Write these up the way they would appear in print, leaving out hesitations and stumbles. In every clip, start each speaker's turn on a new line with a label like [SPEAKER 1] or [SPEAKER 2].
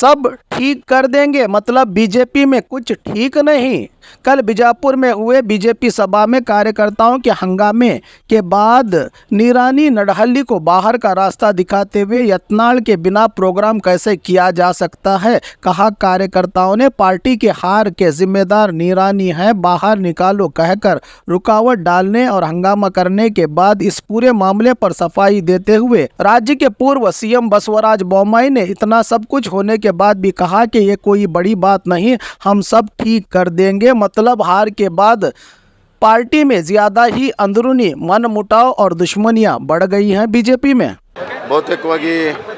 [SPEAKER 1] सब ठीक कर देंगे, मतलब बीजेपी में कुछ ठीक नहीं। कल बीजापुर में हुए बीजेपी सभा में कार्यकर्ताओं के हंगामे के बाद निरानी नडहल्ली को बाहर का रास्ता दिखाते हुए यत्नाल के बिना प्रोग्राम कैसे किया जा सकता है। कहा कार्यकर्ताओं ने पार्टी के हार के जिम्मेदार निरानी है, बाहर निकालो कहकर रुकावट डालने और हंगामा करने के बाद इस पूरे मामले पर सफाई देते हुए राज्य के पूर्व सीएम बसवराज बोम्मई ने इतना सब कुछ होने के बाद भी कहा कि ये कोई बड़ी बात नहीं, हम सब ठीक कर देंगे। मतलब हार के बाद पार्टी में ज्यादा ही अंदरूनी मनमुटाव और दुश्मनियां बढ़ गई हैं बीजेपी में।
[SPEAKER 2] ಬಹುತೇಕವಾಗಿ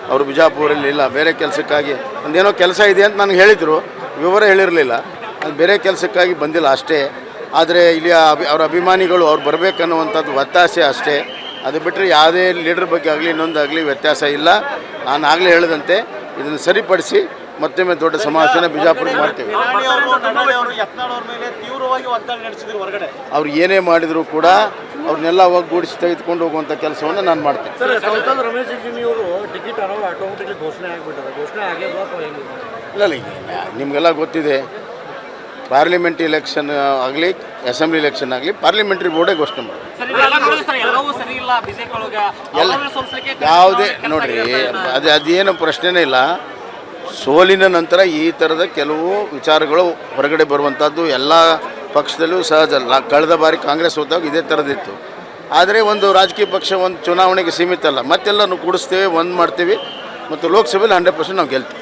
[SPEAKER 2] ಅವರು ಬಿಜಾಪುರಲ್ಲಿ ಇಲ್ಲ, ಬೇರೆ ಕೆಲಸಕ್ಕಾಗಿ ಒಂದೇನೋ ಕೆಲಸ ಇದೆ ಅಂತ ನನಗೆ ಹೇಳಿದರು, ವಿವರ ಹೇಳಿರಲಿಲ್ಲ, ಅದು ಬೇರೆ ಕೆಲಸಕ್ಕಾಗಿ ಬಂದಿಲ್ಲ ಅಷ್ಟೇ. ಆದರೆ ಇಲ್ಲಿ ಅವರ ಅಭಿಮಾನಿಗಳು ಅವ್ರು ಬರಬೇಕನ್ನುವಂಥದ್ದು ಒತ್ತಾಸೆ ಅಷ್ಟೇ. ಅದು ಬಿಟ್ಟರೆ ಯಾವುದೇ ಲೀಡರ್ ಬಗ್ಗೆ ಆಗಲಿ ಇನ್ನೊಂದಾಗಲಿ ವ್ಯತ್ಯಾಸ ಇಲ್ಲ. ನಾನು ಆಗಲೇ ಹೇಳಿದಂತೆ ಇದನ್ನು ಸರಿಪಡಿಸಿ ಮತ್ತೊಮ್ಮೆ ದೊಡ್ಡ ಸಮಾವೇಶನ ಬಿಜಾಪುರಕ್ಕೆ ಮಾಡ್ತೇವೆ. ಅವ್ರು ಏನೇ ಮಾಡಿದರೂ ಕೂಡ ಅವ್ರನ್ನೆಲ್ಲ ಒಗ್ಗೂಡಿಸಿ ತೆಗೆದುಕೊಂಡು ಹೋಗುವಂಥ ಕೆಲಸವನ್ನು ನಾನು ಮಾಡ್ತೇನೆ. ಇಲ್ಲ ನಿಮಗೆಲ್ಲ ಗೊತ್ತಿದೆ, ಪಾರ್ಲಿಮೆಂಟ್ ಎಲೆಕ್ಷನ್ ಆಗಲಿ ಅಸೆಂಬ್ಲಿ ಎಲೆಕ್ಷನ್ ಆಗಲಿ ಪಾರ್ಲಿಮೆಂಟ್ರಿ ಬೋರ್ಡೇ ಘೋಷಣೆ ಮಾಡಿ ಯಾವುದೇ ನೋಡ್ರಿ, ಅದೇನು ಪ್ರಶ್ನೆನೇ ಇಲ್ಲ. ಸೋಲಿನ ನಂತರ ಈ ಥರದ ಕೆಲವು ವಿಚಾರಗಳು ಹೊರಗಡೆ ಬರುವಂಥದ್ದು ಎಲ್ಲ ಪಕ್ಷದಲ್ಲೂ ಸಹಜ. ಕಳೆದ ಬಾರಿ ಕಾಂಗ್ರೆಸ್ ಹೋದಾಗ ಇದೇ ಥರದಿತ್ತು. ಆದರೆ ಒಂದು ರಾಜಕೀಯ ಪಕ್ಷ ಒಂದು ಚುನಾವಣೆಗೆ ಸೀಮಿತ ಅಲ್ಲ, ಮತ್ತೆಲ್ಲ ಕೂಡಿಸ್ತೇವೆ, ಒಂದು ಮಾಡ್ತೀವಿ ಮತ್ತು ಲೋಕಸಭೆಯಲ್ಲಿ 100% ನಾವು ಗೆಲ್ತೀವಿ.